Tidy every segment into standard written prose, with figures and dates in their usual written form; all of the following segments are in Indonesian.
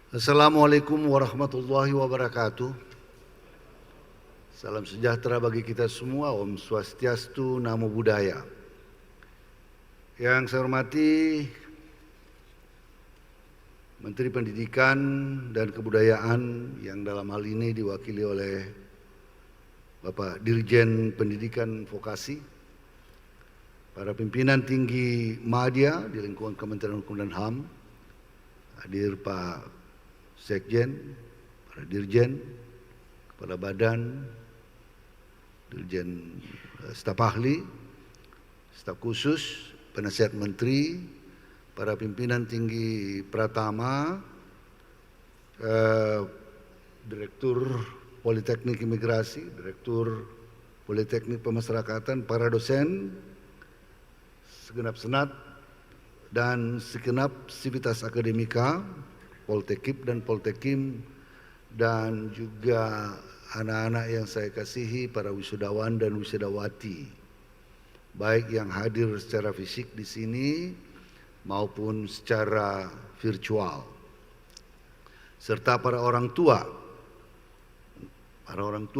Assalamualaikum warahmatullahi wabarakatuh. Salam sejahtera bagi kita semua. Om Swastiastu, Namo Buddhaya. Yang saya hormati Menteri Pendidikan dan Kebudayaan yang dalam hal ini diwakili oleh Bapak Dirjen Pendidikan Vokasi, para pimpinan tinggi Madya di lingkungan Kementerian Hukum dan HAM, hadir Pak Sekjen, para Dirjen, Kepala Badan, Dirjen Staf Ahli, Staf Khusus, Penasihat Menteri, para pimpinan tinggi Pratama, Direktur Politeknik Imigrasi, Direktur Politeknik Pemasyarakatan, para dosen, segenap senat, dan segenap sivitas akademika, Poltekip dan Poltekim, dan juga anak-anak yang saya kasihi, para wisudawan dan wisudawati, baik yang hadir secara fisik di sini maupun secara virtual, serta para orang tua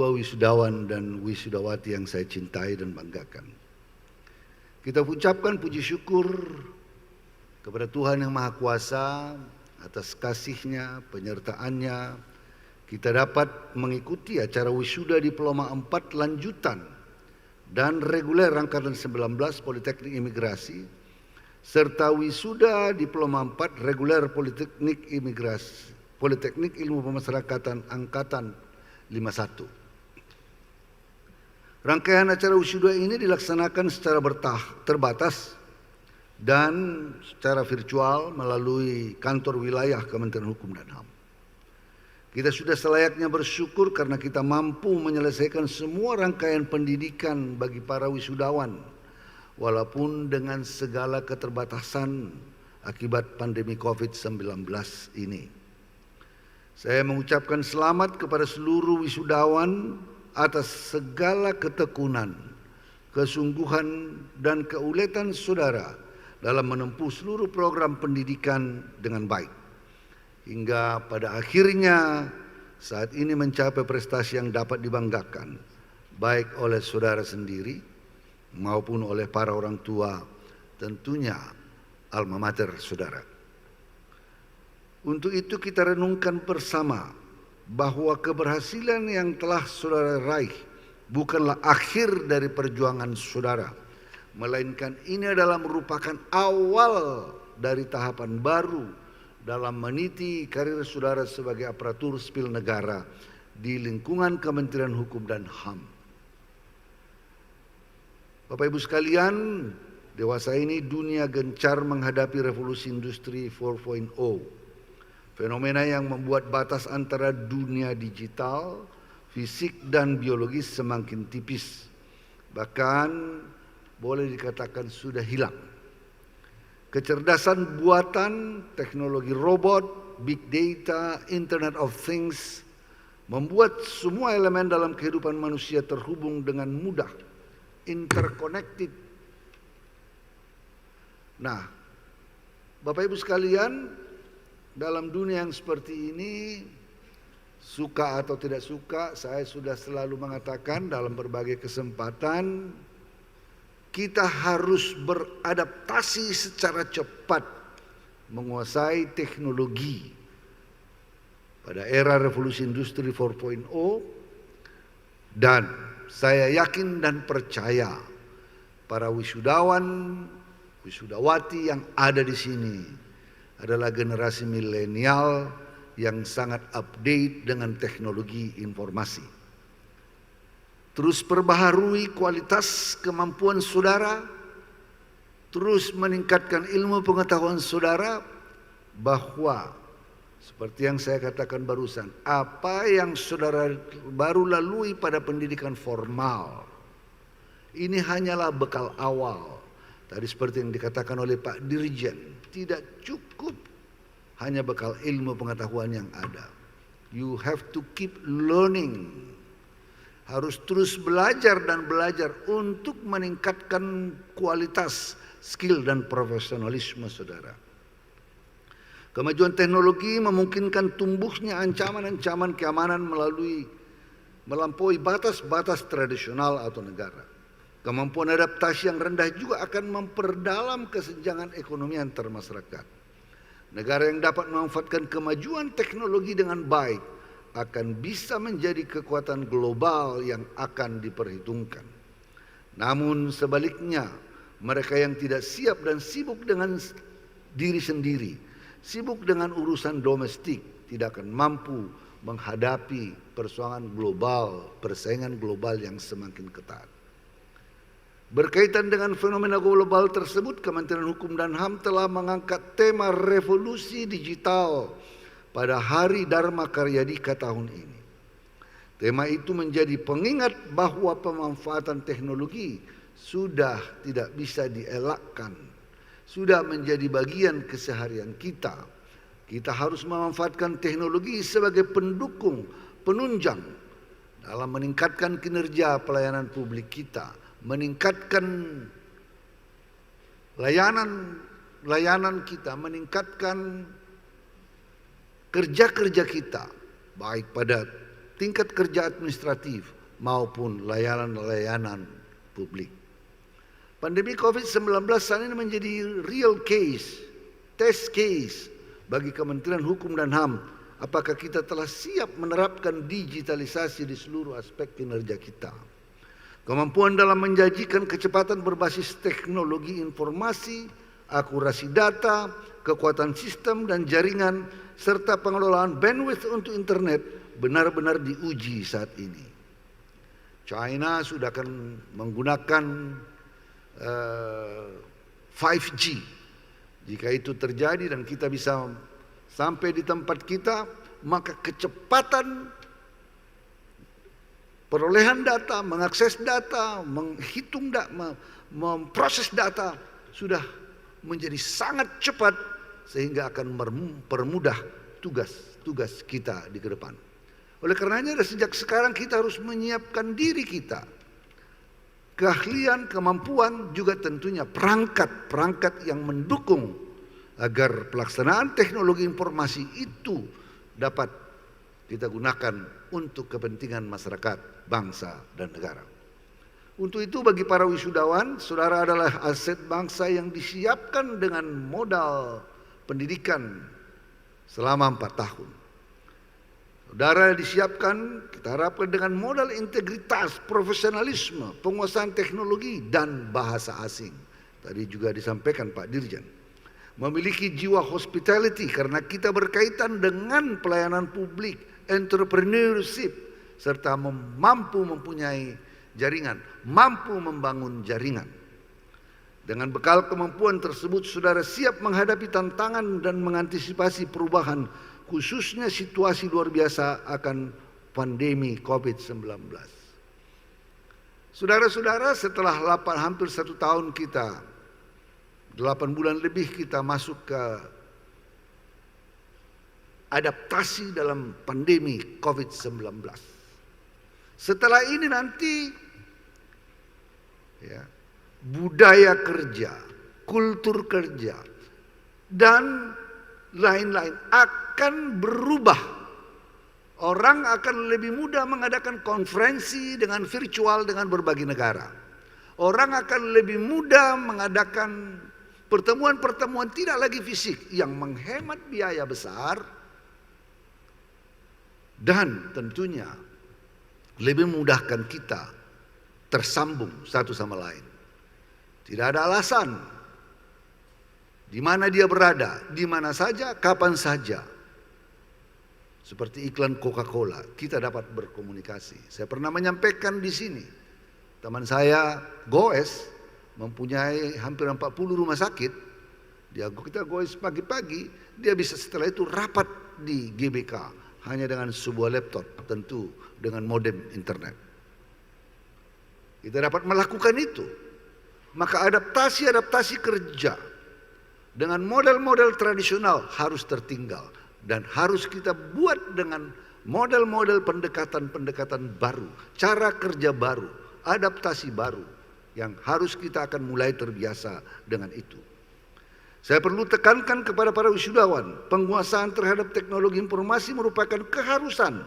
wisudawan dan wisudawati yang saya cintai dan banggakan. Kita ucapkan puji syukur kepada Tuhan Yang Maha Kuasa atas kasih-Nya, penyertaan-Nya. Kita dapat mengikuti acara wisuda Diploma 4 lanjutan dan reguler angkatan 19 Politeknik Imigrasi, serta wisuda Diploma 4 reguler Politeknik Imigrasi, Politeknik Ilmu Pemasyarakatan angkatan 51. Rangkaian acara wisuda ini dilaksanakan secara terbatas dan secara virtual melalui kantor wilayah Kementerian Hukum dan HAM. Kita sudah selayaknya bersyukur karena kita mampu menyelesaikan semua rangkaian pendidikan bagi para wisudawan, walaupun dengan segala keterbatasan akibat pandemi COVID-19 ini. Saya mengucapkan selamat kepada seluruh wisudawan atas segala ketekunan, kesungguhan, dan keuletan saudara dalam menempuh seluruh program pendidikan dengan baik, hingga pada akhirnya saat ini mencapai prestasi yang dapat dibanggakan, baik oleh saudara sendiri maupun oleh para orang tua, tentunya alma mater saudara. Untuk itu kita renungkan bersama bahwa keberhasilan yang telah saudara raih bukanlah akhir dari perjuangan saudara, melainkan ini adalah merupakan awal dari tahapan baru dalam meniti karir saudara sebagai aparatur sipil negara di lingkungan Kementerian Hukum dan HAM. Bapak Ibu sekalian, dewasa ini dunia gencar menghadapi revolusi industri 4.0. Fenomena yang membuat batas antara dunia digital, fisik, dan biologis semakin tipis. Bahkan boleh dikatakan sudah hilang. Kecerdasan buatan, teknologi robot, big data, Internet of Things membuat semua elemen dalam kehidupan manusia terhubung dengan mudah, interconnected. Nah, Bapak Ibu sekalian, dalam dunia yang seperti ini, suka atau tidak suka, saya sudah selalu mengatakan dalam berbagai kesempatan, kita harus beradaptasi secara cepat menguasai teknologi pada era revolusi industri 4.0, dan saya yakin dan percaya para wisudawan, wisudawati yang ada di sini adalah generasi milenial yang sangat update dengan teknologi informasi. Terus perbaharui kualitas kemampuan saudara, terus meningkatkan ilmu pengetahuan saudara, bahwa seperti yang saya katakan barusan, apa yang saudara baru lalui pada pendidikan formal, ini hanyalah bekal awal. Tadi seperti yang dikatakan oleh Pak Dirjen, tidak cukup hanya bekal ilmu pengetahuan yang ada. You have to keep learning. Harus terus belajar dan belajar untuk meningkatkan kualitas, skill, dan profesionalisme saudara. Kemajuan teknologi memungkinkan tumbuhnya ancaman-ancaman keamanan melampaui batas-batas tradisional atau negara. Kemampuan adaptasi yang rendah juga akan memperdalam kesenjangan ekonomi antar masyarakat. Negara yang dapat memanfaatkan kemajuan teknologi dengan baik akan bisa menjadi kekuatan global yang akan diperhitungkan. Namun sebaliknya, mereka yang tidak siap dan sibuk dengan diri sendiri, sibuk dengan urusan domestik, tidak akan mampu menghadapi persoalan global, persaingan global yang semakin ketat. Berkaitan dengan fenomena global tersebut, Kementerian Hukum dan HAM telah mengangkat tema revolusi digital pada Hari Dharma Karyadika tahun ini. Tema itu menjadi pengingat bahwa pemanfaatan teknologi sudah tidak bisa dielakkan, sudah menjadi bagian keseharian kita. Kita harus memanfaatkan teknologi sebagai pendukung, penunjang dalam meningkatkan kinerja pelayanan publik kita, meningkatkan layanan kita, meningkatkan kerja-kerja kita, baik pada tingkat kerja administratif maupun layanan-layanan publik. Pandemi COVID-19 saat ini menjadi real case, test case bagi Kementerian Hukum dan HAM. Apakah kita telah siap menerapkan digitalisasi di seluruh aspek kinerja kita? Kemampuan dalam menjanjikan kecepatan berbasis teknologi informasi, akurasi data, kekuatan sistem dan jaringan, serta pengelolaan bandwidth untuk internet benar-benar diuji saat ini. China sudah akan menggunakan 5G. Jika itu terjadi dan kita bisa sampai di tempat kita, maka kecepatan perolehan data, mengakses data, menghitung data, memproses data sudah menjadi sangat cepat sehingga akan mempermudah tugas kita di ke depan. Oleh karenanya sejak sekarang kita harus menyiapkan diri kita. Keahlian, kemampuan, juga tentunya perangkat yang mendukung agar pelaksanaan teknologi informasi itu dapat kita gunakan untuk kepentingan masyarakat, bangsa, dan negara. Untuk itu bagi para wisudawan, saudara adalah aset bangsa yang disiapkan dengan modal pendidikan selama 4 tahun. Saudara disiapkan, kita harapkan dengan modal integritas, profesionalisme, penguasaan teknologi, dan bahasa asing. Tadi juga disampaikan Pak Dirjen. Memiliki jiwa hospitality karena kita berkaitan dengan pelayanan publik, entrepreneurship, serta mampu mempunyai jaringan, mampu membangun jaringan. Dengan bekal kemampuan tersebut, saudara siap menghadapi tantangan dan mengantisipasi perubahan, khususnya situasi luar biasa akan pandemi COVID-19. Saudara-saudara, setelah hampir 1 tahun kita, 8 bulan lebih kita masuk ke adaptasi dalam pandemi COVID-19. Setelah ini nanti budaya kerja, kultur kerja, dan lain-lain akan berubah. Orang akan lebih mudah mengadakan konferensi dengan virtual dengan berbagai negara. Orang akan lebih mudah mengadakan pertemuan-pertemuan tidak lagi fisik yang menghemat biaya besar dan tentunya lebih memudahkan kita tersambung satu sama lain. Tidak ada alasan di mana dia berada, di mana saja, kapan saja. Seperti iklan Coca-Cola, kita dapat berkomunikasi. Saya pernah menyampaikan di sini, teman saya goes mempunyai hampir 40 rumah sakit. Kita goes pagi-pagi, dia bisa setelah itu rapat di GBK hanya dengan sebuah laptop, tentu dengan modem internet. Kita dapat melakukan itu. Maka adaptasi kerja dengan model-model tradisional harus tertinggal dan harus kita buat dengan model-model pendekatan-pendekatan baru, cara kerja baru, adaptasi baru yang harus kita akan mulai terbiasa dengan itu. Saya perlu tekankan kepada para wisudawan, penguasaan terhadap teknologi informasi merupakan keharusan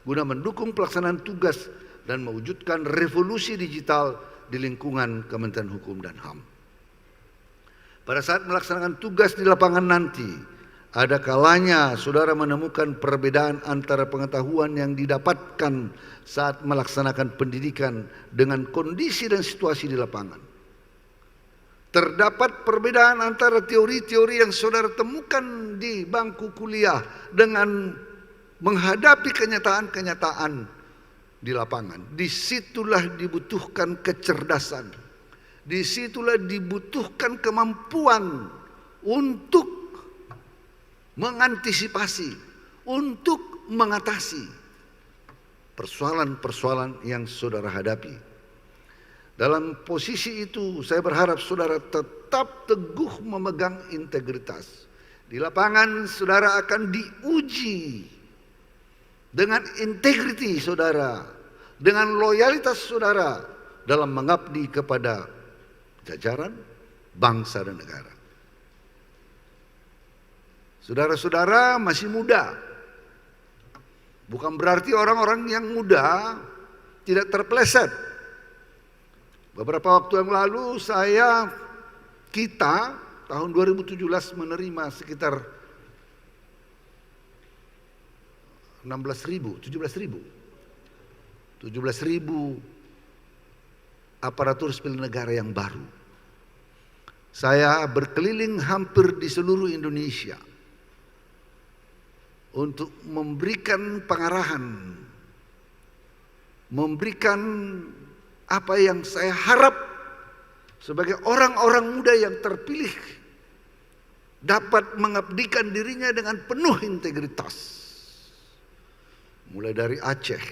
guna mendukung pelaksanaan tugas dan mewujudkan revolusi digital di lingkungan Kementerian Hukum dan HAM. Pada saat melaksanakan tugas di lapangan nanti, ada kalanya saudara menemukan perbedaan antara pengetahuan yang didapatkan saat melaksanakan pendidikan dengan kondisi dan situasi di lapangan. Terdapat perbedaan antara teori-teori yang saudara temukan di bangku kuliah dengan menghadapi kenyataan-kenyataan di lapangan. Disitulah dibutuhkan kecerdasan. Disitulah dibutuhkan kemampuan untuk mengantisipasi, untuk mengatasi persoalan-persoalan yang saudara hadapi. Dalam posisi itu saya berharap saudara tetap teguh memegang integritas. Di lapangan saudara akan diuji dengan integriti saudara, dengan loyalitas saudara dalam mengabdi kepada jajaran, bangsa dan negara. Saudara-saudara masih muda. Bukan berarti orang-orang yang muda tidak terpeleset. Beberapa waktu yang lalu kita tahun 2017 menerima sekitar 17.000 aparatur sipil negara yang baru. Saya berkeliling hampir di seluruh Indonesia untuk memberikan pengarahan, memberikan apa yang saya harap sebagai orang-orang muda yang terpilih dapat mengabdikan dirinya dengan penuh integritas. Mulai dari Aceh,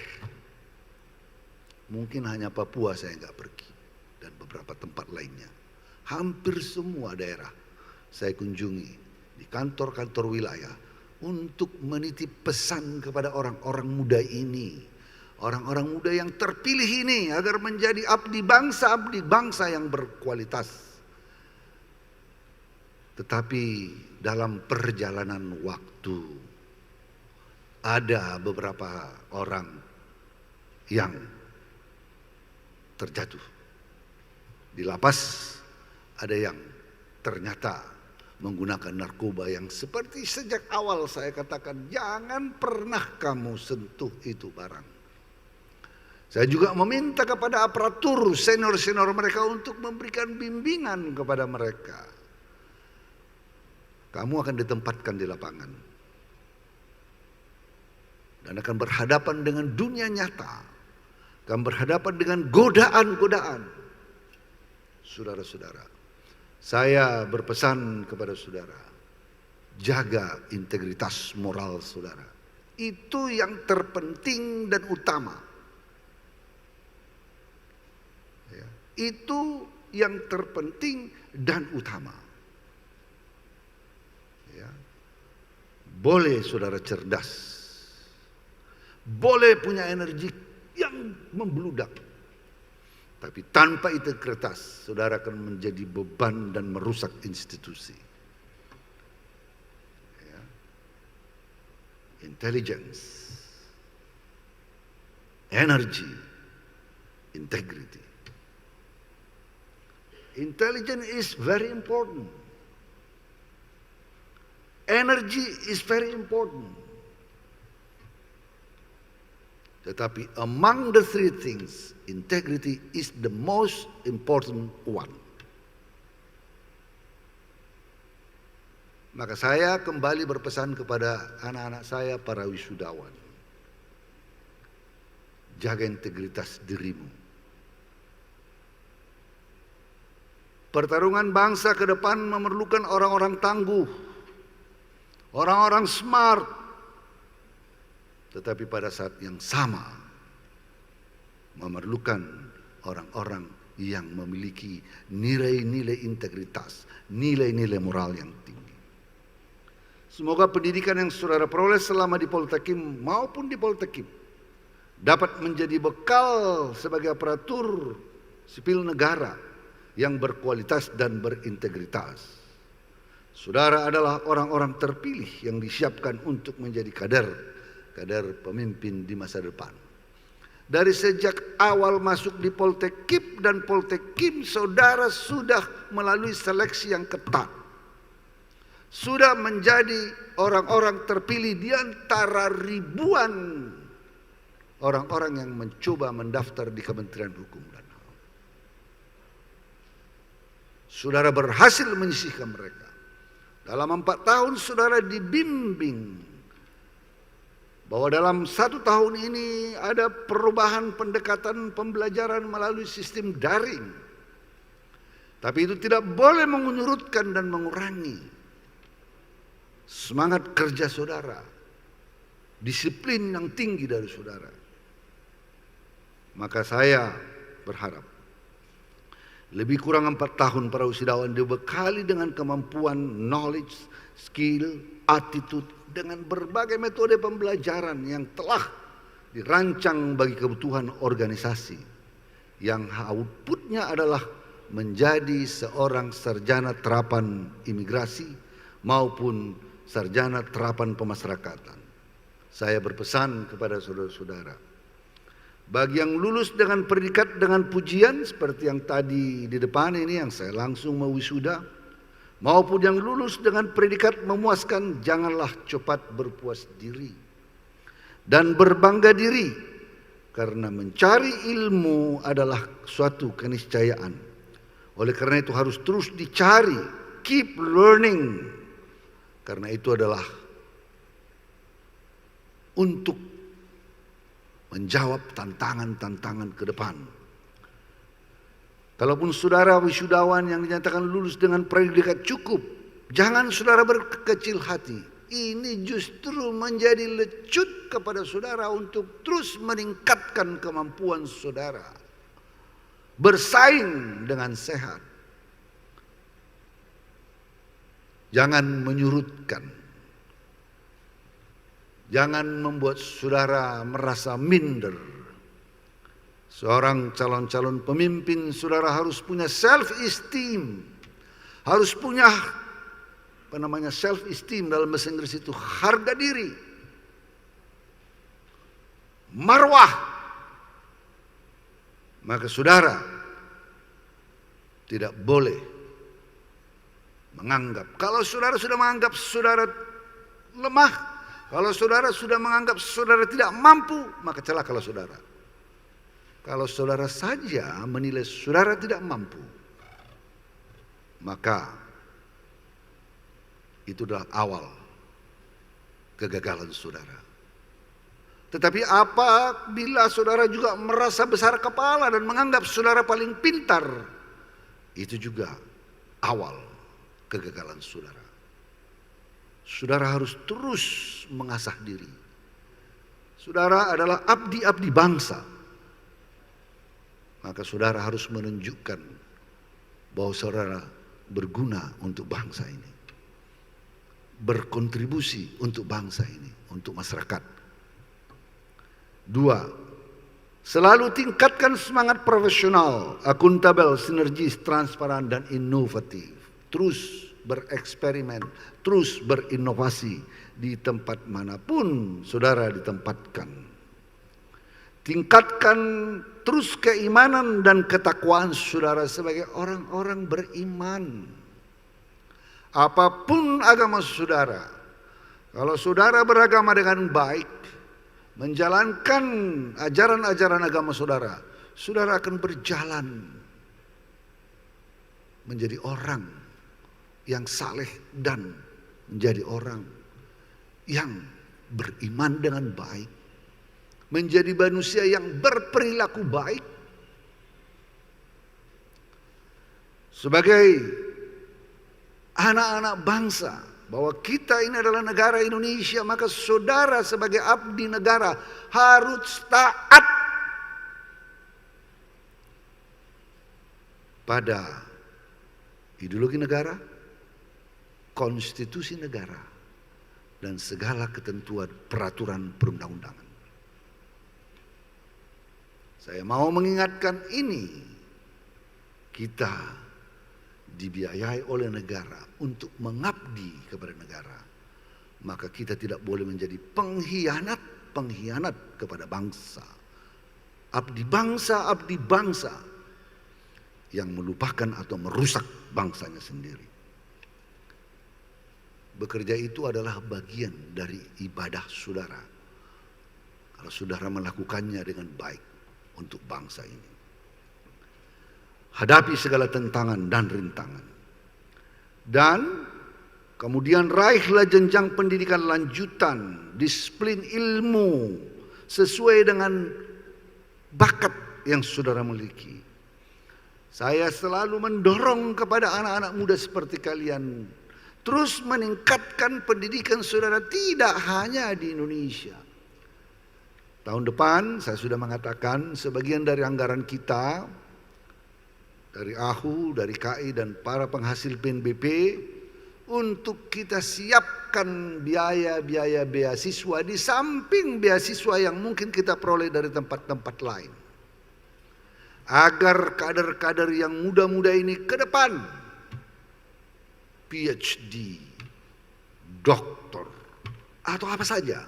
mungkin hanya Papua saya nggak pergi, dan beberapa tempat lainnya. Hampir semua daerah saya kunjungi di kantor-kantor wilayah untuk menitip pesan kepada orang-orang muda ini. Orang-orang muda yang terpilih ini agar menjadi abdi bangsa yang berkualitas. Tetapi dalam perjalanan waktu ada beberapa orang yang terjatuh. Di lapas ada yang ternyata menggunakan narkoba yang seperti sejak awal saya katakan, jangan pernah kamu sentuh itu barang. Saya juga meminta kepada aparatur senior-senior mereka untuk memberikan bimbingan kepada mereka. Kamu akan ditempatkan di lapangan dan akan berhadapan dengan dunia nyata, akan berhadapan dengan godaan-godaan. Saudara-saudara, saya berpesan kepada saudara, jaga integritas moral saudara. Itu yang terpenting dan utama. Itu yang terpenting dan utama. Ya. Boleh saudara cerdas, boleh punya energi yang membludak, tapi tanpa integritas saudara akan menjadi beban dan merusak institusi. Ya. Intelligence, energy, integrity. Intelligence is very important. Energy is very important. Tetapi among the three things, integrity is the most important one. Maka saya kembali berpesan kepada anak-anak saya, para wisudawan. Jaga integritas dirimu. Pertarungan bangsa ke depan memerlukan orang-orang tangguh, orang-orang smart. Tetapi pada saat yang sama memerlukan orang-orang yang memiliki nilai-nilai integritas, nilai-nilai moral yang tinggi. Semoga pendidikan yang saudara peroleh selama di Poltekim maupun di Poltekim dapat menjadi bekal sebagai aparatur sipil negara yang berkualitas dan berintegritas. Saudara adalah orang-orang terpilih yang disiapkan untuk menjadi kader pemimpin di masa depan. Dari sejak awal masuk di Poltekkip dan Poltekkim, saudara sudah melalui seleksi yang ketat. Sudah menjadi orang-orang terpilih di antara ribuan orang-orang yang mencoba mendaftar di Kementerian Hukum dan HAM. Saudara berhasil menyisihkan mereka. Dalam 4 tahun saudara dibimbing bahwa dalam 1 tahun ini ada perubahan pendekatan pembelajaran melalui sistem daring. Tapi itu tidak boleh menyurutkan dan mengurangi semangat kerja saudara, disiplin yang tinggi dari saudara. Maka saya berharap lebih kurang 4 tahun para wisudawan dibekali dengan kemampuan, knowledge, skill, attitude, dengan berbagai metode pembelajaran yang telah dirancang bagi kebutuhan organisasi, yang outputnya adalah menjadi seorang sarjana terapan imigrasi maupun sarjana terapan pemasyarakatan. Saya berpesan kepada saudara-saudara, bagi yang lulus dengan predikat dengan pujian seperti yang tadi di depan ini yang saya langsung mau wisuda, maupun yang lulus dengan predikat memuaskan, janganlah cepat berpuas diri dan berbangga diri, karena mencari ilmu adalah suatu keniscayaan. Oleh karena itu harus terus dicari, keep learning, karena itu adalah untuk menjawab tantangan-tantangan ke depan. Kalaupun saudara wisudawan yang dinyatakan lulus dengan predikat cukup, jangan saudara berkecil hati. Ini justru menjadi lecut kepada saudara untuk terus meningkatkan kemampuan saudara, bersaing dengan sehat. Jangan menyurutkan. Jangan membuat saudara merasa minder. Seorang calon-calon pemimpin, saudara harus punya self-esteem. Harus punya self-esteem dalam bahasa Inggris itu harga diri. Marwah. Maka saudara tidak boleh menganggap. Kalau saudara sudah menganggap saudara lemah, kalau saudara sudah menganggap saudara tidak mampu, maka celakalah saudara. Kalau saudara saja menilai saudara tidak mampu, maka itu adalah awal kegagalan saudara. Tetapi apabila saudara juga merasa besar kepala dan menganggap saudara paling pintar, itu juga awal kegagalan saudara. Saudara harus terus mengasah diri. Saudara adalah abdi-abdi bangsa. Maka saudara harus menunjukkan bahwa saudara berguna untuk bangsa ini, berkontribusi untuk bangsa ini, untuk masyarakat. 2, selalu tingkatkan semangat profesional, akuntabel, sinergis, transparan, dan inovatif. Terus bereksperimen, terus berinovasi di tempat manapun saudara ditempatkan. Tingkatkan terus keimanan dan ketakwaan saudara sebagai orang-orang beriman. Apapun agama saudara, kalau saudara beragama dengan baik, menjalankan ajaran-ajaran agama saudara, saudara akan berjalan menjadi orang yang saleh dan menjadi orang yang beriman dengan baik, menjadi manusia yang berperilaku baik. Sebagai anak-anak bangsa, bahwa kita ini adalah negara Indonesia, maka saudara sebagai abdi negara harus taat pada ideologi negara, konstitusi negara, dan segala ketentuan peraturan perundang-undangan. Saya mau mengingatkan ini, kita dibiayai oleh negara untuk mengabdi kepada negara, maka kita tidak boleh menjadi pengkhianat kepada bangsa. Abdi bangsa yang melupakan atau merusak bangsanya sendiri. Bekerja itu adalah bagian dari ibadah saudara. Kalau saudara melakukannya dengan baik untuk bangsa ini. Hadapi segala tentangan dan rintangan. Dan kemudian raihlah jenjang pendidikan lanjutan, disiplin ilmu sesuai dengan bakat yang saudara miliki. Saya selalu mendorong kepada anak-anak muda seperti kalian terus meningkatkan pendidikan saudara tidak hanya di Indonesia. Tahun depan saya sudah mengatakan sebagian dari anggaran kita dari AHU, dari KI dan para penghasil PNBP untuk kita siapkan biaya-biaya beasiswa di samping beasiswa yang mungkin kita peroleh dari tempat-tempat lain. Agar kader-kader yang muda-muda ini ke depan PhD, doktor, atau apa saja.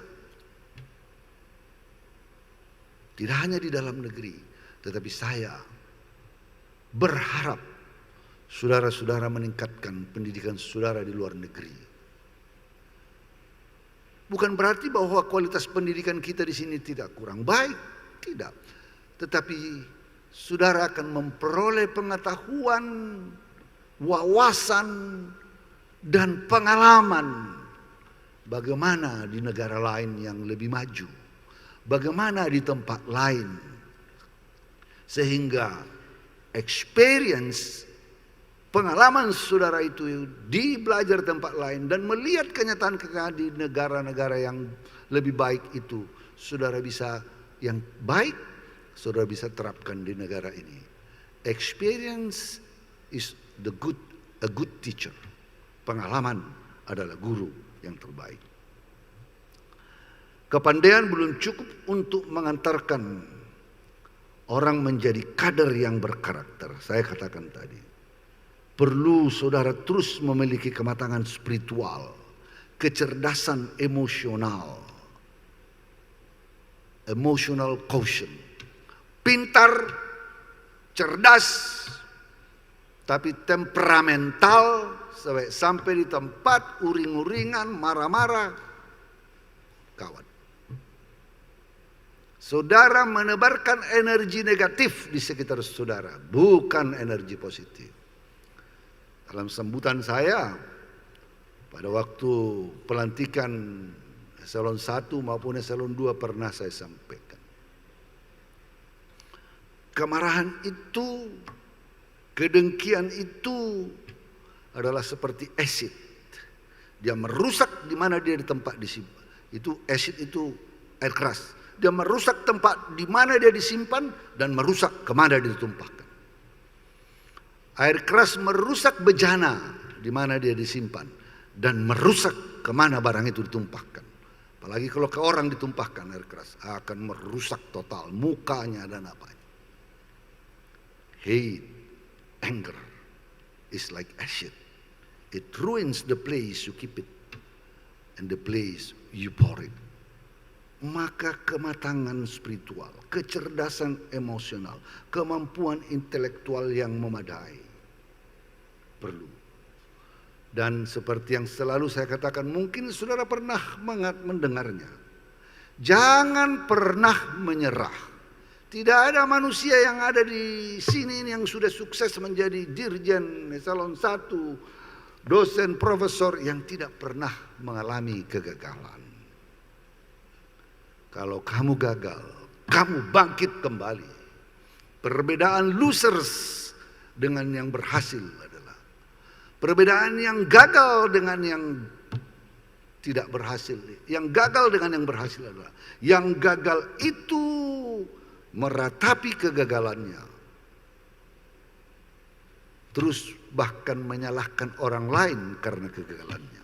Tidak hanya di dalam negeri, tetapi saya berharap saudara-saudara meningkatkan pendidikan saudara di luar negeri. Bukan berarti bahwa kualitas pendidikan kita di sini tidak kurang baik, tidak. Tetapi saudara akan memperoleh pengetahuan, wawasan, dan pengalaman bagaimana di negara lain yang lebih maju, bagaimana di tempat lain, sehingga experience, pengalaman saudara itu di belajar tempat lain dan melihat kenyataan-kenyataan di negara-negara yang lebih baik itu, saudara bisa yang baik, saudara bisa terapkan di negara ini. Experience is a good teacher. Pengalaman adalah guru yang terbaik. Kepandaian belum cukup untuk mengantarkan orang menjadi kader yang berkarakter. Saya katakan tadi, perlu saudara terus memiliki kematangan spiritual, kecerdasan emosional, emotional quotient, pintar, cerdas, tapi temperamental sampai di tempat uring-uringan, marah-marah, kawan. Saudara menebarkan energi negatif di sekitar saudara, bukan energi positif. Dalam sambutan saya pada waktu pelantikan eselon 1 maupun eselon 2 pernah saya sampaikan. Kemarahan itu, kedengkian itu adalah seperti asid. Dia merusak di mana dia di tempat disimpan. Itu asid itu air keras. Dia merusak tempat di mana dia disimpan dan merusak kemana dia ditumpahkan. Air keras merusak bejana di mana dia disimpan dan merusak kemana barang itu ditumpahkan. Apalagi kalau ke orang ditumpahkan air keras, akan merusak total mukanya dan apanya. Hate, anger is like acid. It ruins the place you keep it and the place you pour it. Maka kematangan spiritual, kecerdasan emosional, kemampuan intelektual yang memadai perlu. Dan seperti yang selalu saya katakan, mungkin saudara pernah mendengarnya. Jangan pernah menyerah. Tidak ada manusia yang ada di sini yang sudah sukses menjadi dirjen, eselon 1, dosen, profesor yang tidak pernah mengalami kegagalan. Kalau kamu gagal, kamu bangkit kembali. Perbedaan losers dengan yang berhasil adalah perbedaan yang gagal dengan yang tidak berhasil. Yang gagal dengan yang berhasil adalah yang gagal itu meratapi kegagalannya, terus bahkan menyalahkan orang lain karena kegagalannya.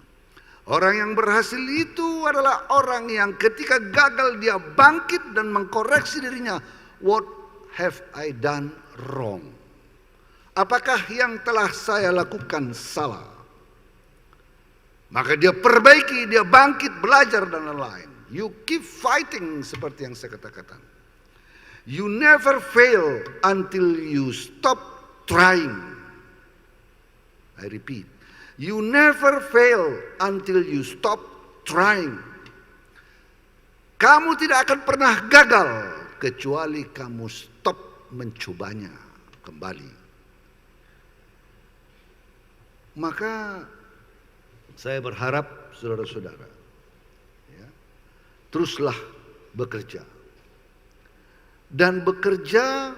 Orang yang berhasil itu adalah orang yang ketika gagal dia bangkit dan mengkoreksi dirinya. What have I done wrong? apakah yang telah saya lakukan salah? Maka dia perbaiki, dia bangkit, belajar dan lain-lain. You keep fighting seperti yang saya katakan. You never fail until you stop trying. I repeat. You never fail until you stop trying. Kamu tidak akan pernah gagal kecuali kamu stop mencobanya kembali. Maka saya berharap saudara-saudara, ya, teruslah bekerja. Dan bekerja,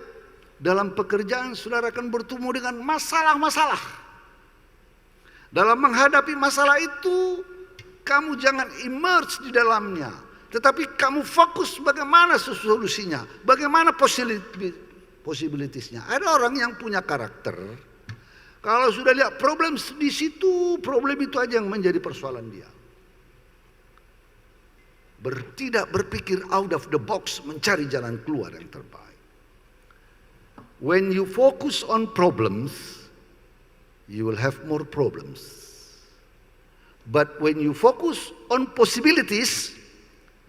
dalam pekerjaan saudara akan bertemu dengan masalah-masalah. Dalam menghadapi masalah itu, kamu jangan immerse di dalamnya. Tetapi kamu fokus bagaimana solusinya, bagaimana possibilitiesnya. Ada orang yang punya karakter, kalau sudah lihat problem di situ, problem itu aja yang menjadi persoalan dia. Tidak berpikir out of the box, mencari jalan keluar yang terbaik. When you focus on problems, you will have more problems. But when you focus on possibilities,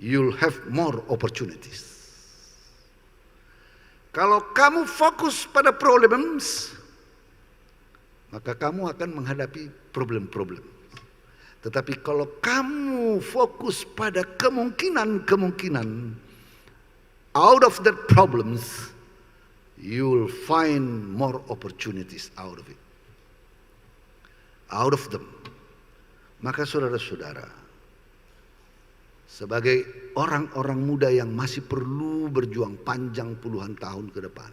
you'll have more opportunities. Kalau kamu fokus pada problems, maka kamu akan menghadapi problem-problem. Tetapi kalau kamu fokus pada kemungkinan-kemungkinan, out of that problems, you will find more opportunities out of it. Out of them. Maka saudara-saudara, sebagai orang-orang muda yang masih perlu berjuang panjang puluhan tahun ke depan,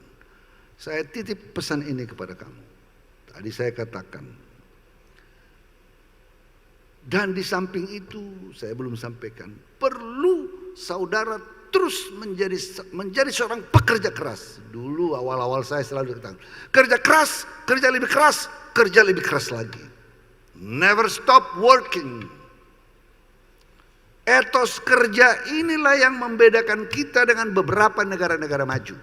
saya titip pesan ini kepada kamu. Tadi saya katakan. Dan di samping itu saya belum sampaikan, perlu saudara terus menjadi seorang pekerja keras. Dulu awal-awal saya selalu katakan, kerja keras, kerja lebih keras, kerja lebih keras lagi. Never stop working. Etos kerja inilah yang membedakan kita dengan beberapa negara-negara maju.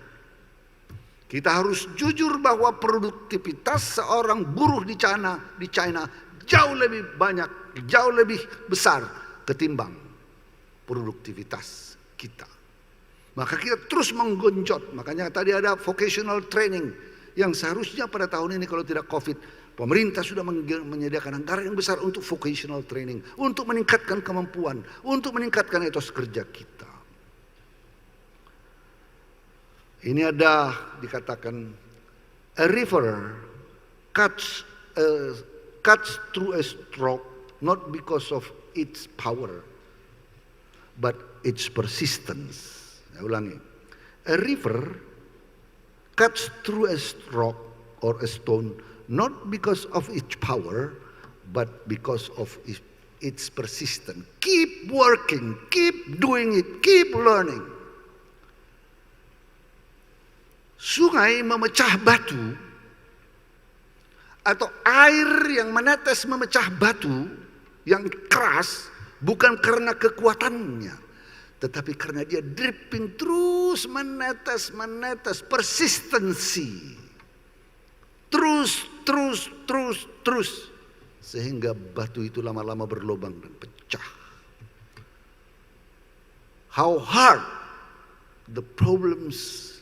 Kita harus jujur bahwa produktivitas seorang buruh di China jauh lebih banyak, jauh lebih besar ketimbang produktivitas kita. Maka kita terus menggenjot. Makanya tadi ada vocational training yang seharusnya pada tahun ini kalau tidak COVID, pemerintah sudah menyediakan anggaran yang besar untuk vocational training, untuk meningkatkan kemampuan, untuk meningkatkan etos kerja kita. Ini ada dikatakan, a river cuts through a stroke not because of its power, but its persistence. Saya ulangi, a river cuts through a stroke or a stone not because of its power, but because of its persistence. Keep working, keep doing it, keep learning. Sungai memecah batu atau air yang menetes memecah batu yang keras bukan karena kekuatannya, tetapi karena dia dripping terus menetes, persistensi. Terus sehingga batu itu lama-lama berlubang dan pecah. How hard the problems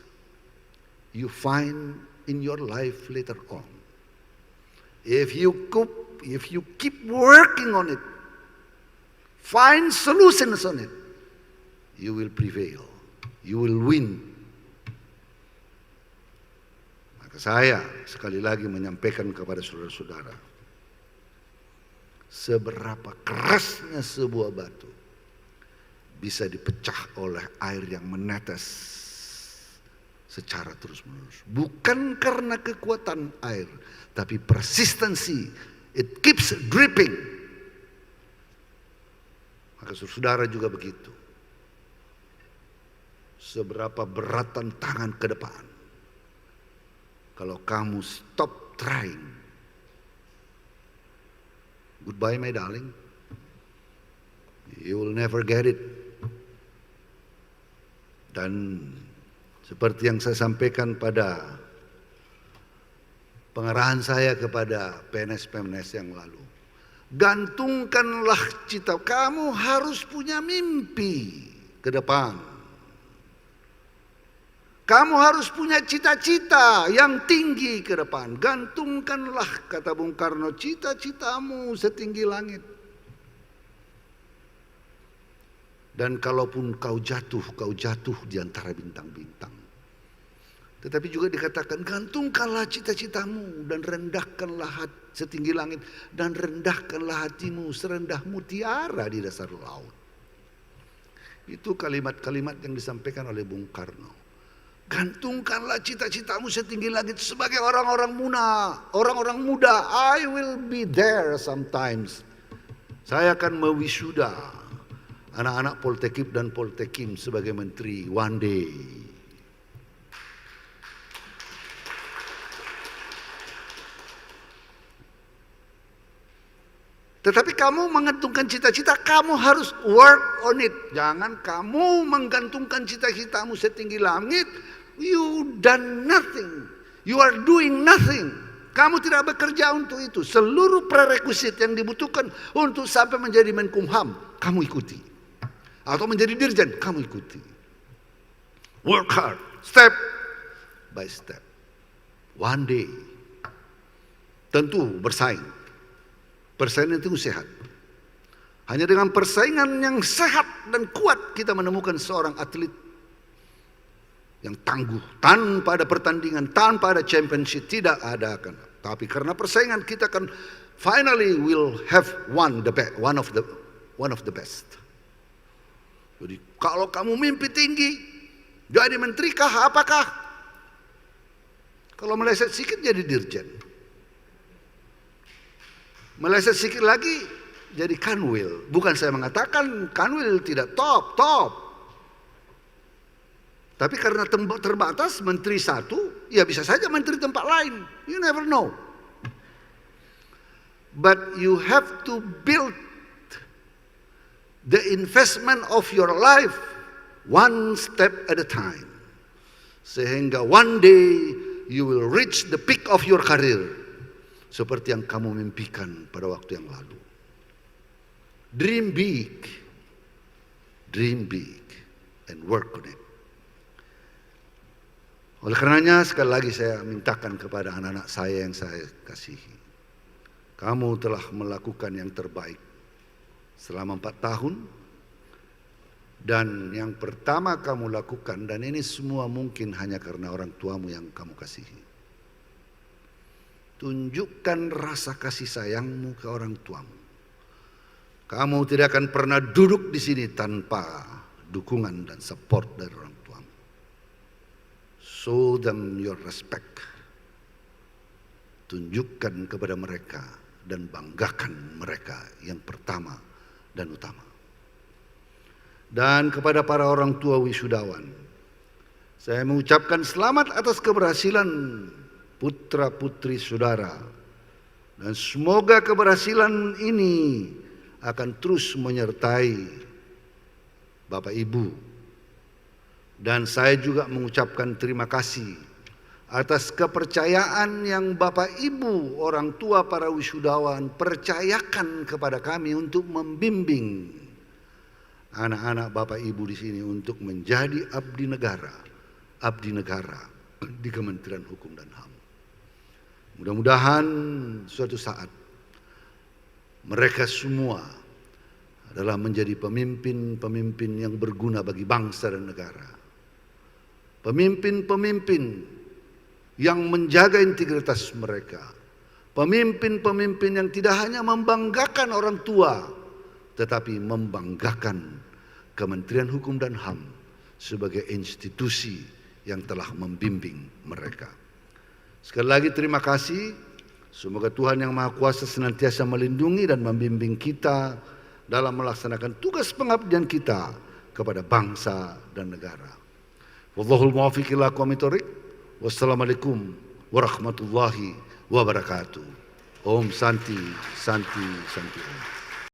you find in your life later on. If you keep working on it, find solutions on it, you will prevail. You will win. Maka saya sekali lagi menyampaikan kepada saudara-saudara, seberapa kerasnya sebuah batu bisa dipecah oleh air yang menetes secara terus-menerus. Bukan karena kekuatan air, tapi persistensi. It keeps dripping. Maka saudara juga begitu. Seberapa berat tantangan ke depan, kalau kamu stop trying, goodbye my darling, you will never get it. Dan seperti yang saya sampaikan pada pengarahan saya kepada PNS-PNS yang lalu. Gantungkanlah cita, kamu harus punya mimpi ke depan. Kamu harus punya cita-cita yang tinggi ke depan. Gantungkanlah, kata Bung Karno, cita-citamu setinggi langit. Dan kalaupun kau jatuh di antara bintang-bintang. Tetapi juga dikatakan, gantungkanlah cita-citamu dan rendahkanlah hati setinggi langit. Dan rendahkanlah hatimu serendah mutiara di dasar laut. Itu kalimat-kalimat yang disampaikan oleh Bung Karno. Gantungkanlah cita-citamu setinggi langit sebagai orang-orang muda. I will be there sometimes. Saya akan mewisuda anak-anak Poltekip dan Poltekim sebagai menteri one day. Tetapi kamu menggantungkan cita-cita, kamu harus work on it. Jangan kamu menggantungkan cita-citamu setinggi langit, you done nothing. You are doing nothing. Kamu tidak bekerja untuk itu. Seluruh prerequisite yang dibutuhkan untuk sampai menjadi Menkumham, kamu ikuti. Atau menjadi dirjen, kamu ikuti. Work hard, step by step. One day. Tentu bersaing. Persaingan itu sehat. Hanya dengan persaingan yang sehat dan kuat kita menemukan seorang atlet yang tangguh. Tanpa ada pertandingan, tanpa ada championship, tidak ada akan. Tapi karena persaingan kita akan finally will have one of the best. Jadi kalau kamu mimpi tinggi, jadi menteri kah apakah? Kalau meleset sedikit jadi dirjen. Meleset sedikit lagi jadi kanwil. Bukan saya mengatakan kanwil tidak top. Tapi karena terbatas menteri satu, ya bisa saja menteri tempat lain. You never know. But you have to build the investment of your life one step at a time. Sehingga one day you will reach the peak of your career. Seperti yang kamu mimpikan pada waktu yang lalu. Dream big and work on it. Oleh karenanya sekali lagi saya mintakan kepada anak-anak saya yang saya kasihi. Kamu telah melakukan yang terbaik selama 4 tahun. Dan yang pertama kamu lakukan, dan ini semua mungkin hanya karena orang tuamu yang kamu kasihi. Tunjukkan rasa kasih sayangmu ke orang tuamu. Kamu tidak akan pernah duduk di sini tanpa dukungan dan support dari orang tuamu. Show them your respect. Tunjukkan kepada mereka dan banggakan mereka yang pertama dan utama. Dan kepada para orang tua wisudawan, saya mengucapkan selamat atas keberhasilan putra-putri saudara. Dan semoga keberhasilan ini akan terus menyertai Bapak Ibu. Dan saya juga mengucapkan terima kasih atas kepercayaan yang Bapak Ibu, orang tua para wisudawan, percayakan kepada kami untuk membimbing anak-anak Bapak Ibu di sini untuk menjadi abdi negara di Kementerian Hukum dan HAM. Mudah-mudahan suatu saat mereka semua adalah menjadi pemimpin-pemimpin yang berguna bagi bangsa dan negara. Pemimpin-pemimpin yang menjaga integritas mereka. Pemimpin-pemimpin yang tidak hanya membanggakan orang tua, tetapi membanggakan Kementerian Hukum dan HAM sebagai institusi yang telah membimbing mereka. Sekali lagi terima kasih. Semoga Tuhan yang Maha Kuasa senantiasa melindungi dan membimbing kita dalam melaksanakan tugas pengabdian kita kepada bangsa dan negara. Wallahul muwaffiq ila aqwamit thoriq. Wassalamualaikum warahmatullahi wabarakatuh. Om Santi, Santi, Santi.